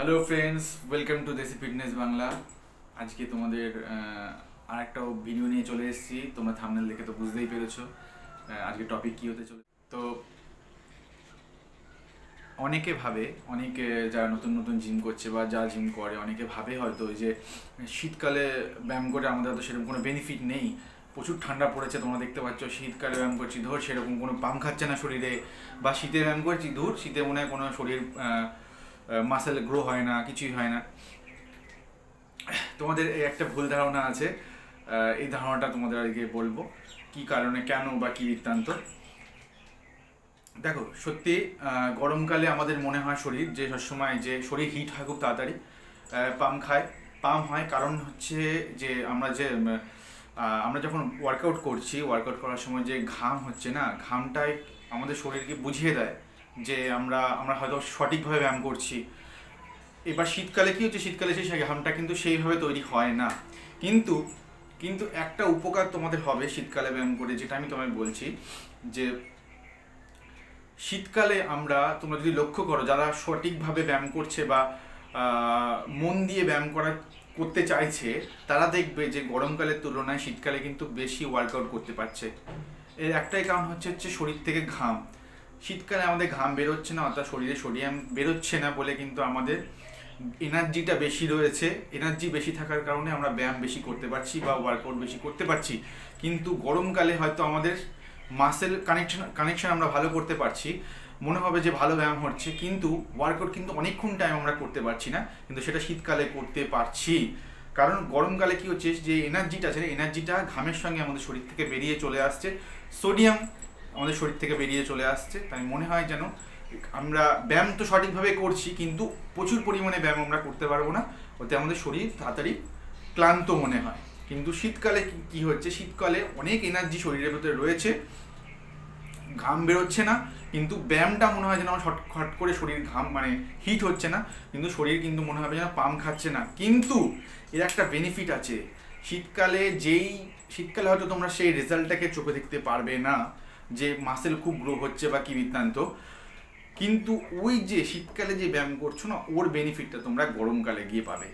Hello friends, welcome to দেশি fitness Bangla. আজকে তোমাদের আরেকটা ভিডিও নিয়ে চলে এসেছি। তোমরা থাম্বনেল দেখে তো বুঝতেই পেরেছো আজকে টপিক কী হতে চলে। তো অনেকে ভাবে, অনেকে যারা নতুন নতুন জিম করছে বা যারা জিম করে অনেকে ভাবে হয়তো যে শীতকালে ব্যায়াম করে আমাদের হয়তো সেরকম কোনো বেনিফিট নেই। প্রচুর ঠান্ডা পড়েছে, তোমরা দেখতে পাচ্ছ, শীতকালে ব্যায়াম করছি ধর সেরকম কোনো পাম খাচ্ছে না শরীরে, বা শীতে ব্যায়াম করছি ধর শীতে মনে হয় কোনো শরীর মাসেল গ্রো হয় না, কিছুই হয় না। তোমাদের এই একটা ভুল ধারণা আছে। এই ধারণাটা তোমাদের আজকে বলবো কি কারণে, কেন বা কি বৃত্তান্ত। দেখো, সত্যি গরমকালে আমাদের মনে হয় শরীর যে সবসময় যে শরীর হিট হয় খুব তাড়াতাড়ি, পাম হয়। কারণ হচ্ছে যে আমরা যখন ওয়ার্কআউট করছি, ওয়ার্কআউট করার সময় যে ঘাম হচ্ছে না, ঘামটাই আমাদের শরীরকে বুঝিয়ে দেয় যে আমরা হয়তো সঠিকভাবে ব্যায়াম করছি। এবার শীতকালে কী হচ্ছে, শীতকালে সেই ঘামটা কিন্তু সেইভাবে তৈরি হয় না। কিন্তু কিন্তু একটা উপকার তোমাদের হবে শীতকালে ব্যায়াম করে, যেটা আমি তোমায় বলছি যে শীতকালে তোমরা যদি লক্ষ্য করো, যারা সঠিকভাবে ব্যায়াম করছে বা মন দিয়ে ব্যায়াম করতে চাইছে, তারা দেখবে যে গরমকালের তুলনায় শীতকালে কিন্তু বেশি ওয়ার্কআউট করতে পারছে। এর একটাই কারণ হচ্ছে শরীর থেকে ঘাম। শীতকালে আমাদের ঘাম বেরোচ্ছে না, অর্থাৎ শরীরে সোডিয়াম বেরোচ্ছে না বলে কিন্তু আমাদের এনার্জিটা বেশি রয়েছে। এনার্জি বেশি থাকার কারণে আমরা ব্যায়াম বেশি করতে পারছি বা ওয়ার্কআউট বেশি করতে পারছি। কিন্তু গরমকালে হয়তো আমাদের মাসেল কানেকশন আমরা ভালো করতে পারছি, মনে হবে যে ভালো ব্যায়াম হচ্ছে, কিন্তু ওয়ার্কআউট কিন্তু অনেকক্ষণ টাইম আমরা করতে পারছি না। কিন্তু সেটা শীতকালে করতে পারছি, কারণ গরমকালে কি হচ্ছে, যে এনার্জিটা আছে, এনার্জিটা ঘামের সঙ্গে আমাদের শরীর থেকে বেরিয়ে চলে আসছে, সোডিয়াম আমাদের শরীর থেকে বেরিয়ে চলে আসছে। তাই মনে হয় যেন আমরা ব্যায়াম তো সঠিকভাবে করছি, কিন্তু প্রচুর পরিমাণে ব্যায়াম আমরা করতে পারবো না, ওতে আমাদের শরীর তাড়াতাড়ি ক্লান্ত মনে হয়। কিন্তু শীতকালে কি হচ্ছে, শীতকালে অনেক এনার্জি শরীরের ভেতরে রয়েছে, ঘাম বেরোচ্ছে না, কিন্তু ব্যায়ামটা মনে হয় যেন আমার শর্টকাট করে শরীর ঘাম হিট হচ্ছে না, কিন্তু শরীর কিন্তু মনে হবে যেন পাম খাচ্ছে না। কিন্তু এর একটা বেনিফিট আছে, শীতকালে হয়তো তোমরা সেই রেজাল্টটাকে চোখে দেখতে পারবে না যে মাসেল খুব গ্রো হচ্ছে বা কি বৃত্তান্ত, কিন্তু ওই যে শীতকালে যে ব্যায়াম করছো না, ওর বেনিফিটটা তোমরা গরমকালে গিয়ে পাবে।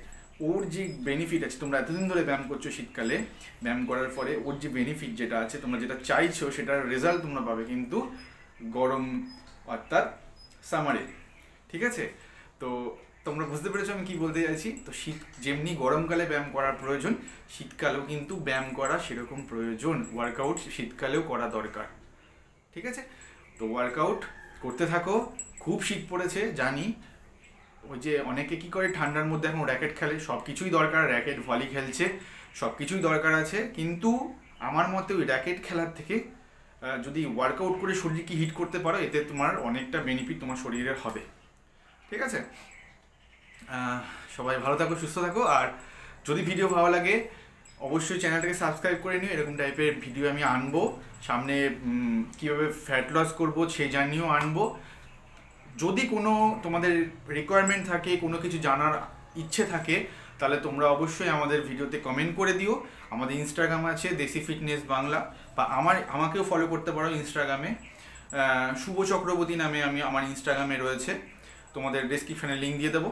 ওর যে বেনিফিট আছে, তোমরা এতদিন ধরে ব্যায়াম করছো, শীতকালে ব্যায়াম করার পরে ওর যে বেনিফিট যেটা আছে, তোমরা যেটা চাইছো সেটার রেজাল্ট তোমরা পাবে কিন্তু গরম, অর্থাৎ সামারে। ঠিক আছে? তো তোমরা বুঝতে পেরেছো আমি কি বলতে চাইছি। তো যেমনি গরমকালে ব্যায়াম করার প্রয়োজন, শীতকালেও কিন্তু ব্যায়াম করা সেরকম প্রয়োজন। ওয়ার্কআউট শীতকালেও করা দরকার। ঠিক আছে? তো ওয়ার্কআউট করতে থাকো। খুব শীত পড়েছে জানি, ওই যে অনেকে কি করে ঠান্ডার মধ্যে এখন র্যাকেট খেলে, সব কিছুই দরকার, র্যাকেট ভলি খেলছে, সব কিছুই দরকার আছে, কিন্তু আমার মতে ওই র্যাকেট খেলার থেকে যদি ওয়ার্কআউট করে শরীরকে হিট করতে পারো, এতে তোমার অনেকটা বেনিফিট তোমার শরীরের হবে। ঠিক আছে? সবাই ভালো থাকো, সুস্থ থাকো। আর যদি ভিডিও ভালো লাগে অবশ্যই চ্যানেলটাকে সাবস্ক্রাইব করে নিও। এরকম টাইপের ভিডিও আমি আনবো সামনে। কীভাবে ফ্যাট লস করবো সেই জার্নিও আনবো। যদি কোনো তোমাদের রিকোয়ারমেন্ট থাকে, কোনো কিছু জানার ইচ্ছে থাকে, তাহলে তোমরা অবশ্যই আমাদের ভিডিওতে কমেন্ট করে দিও। আমাদের ইনস্টাগ্রাম আছে দেশি ফিটনেস বাংলা, বা আমাকেও ফলো করতে পারো ইনস্টাগ্রামে, শুভ চক্রবর্তী নামে আমার ইনস্টাগ্রামে রয়েছে, তোমাদের ডেসক্রিপশানে লিঙ্ক দিয়ে দেবো।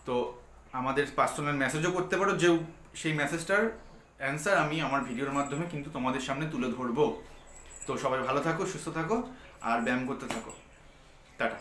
তো আমাদের পার্সোনাল মেসেজও করতে পারো, যে সেই মেসেজটার অ্যান্সার আমি আমার ভিডিওর মাধ্যমে কিন্তু তোমাদের সামনে তুলে ধরবো। তো সবাই ভালো থাকো, সুস্থ থাকো, আর ব্যায়াম করতে থাকো। টাটা।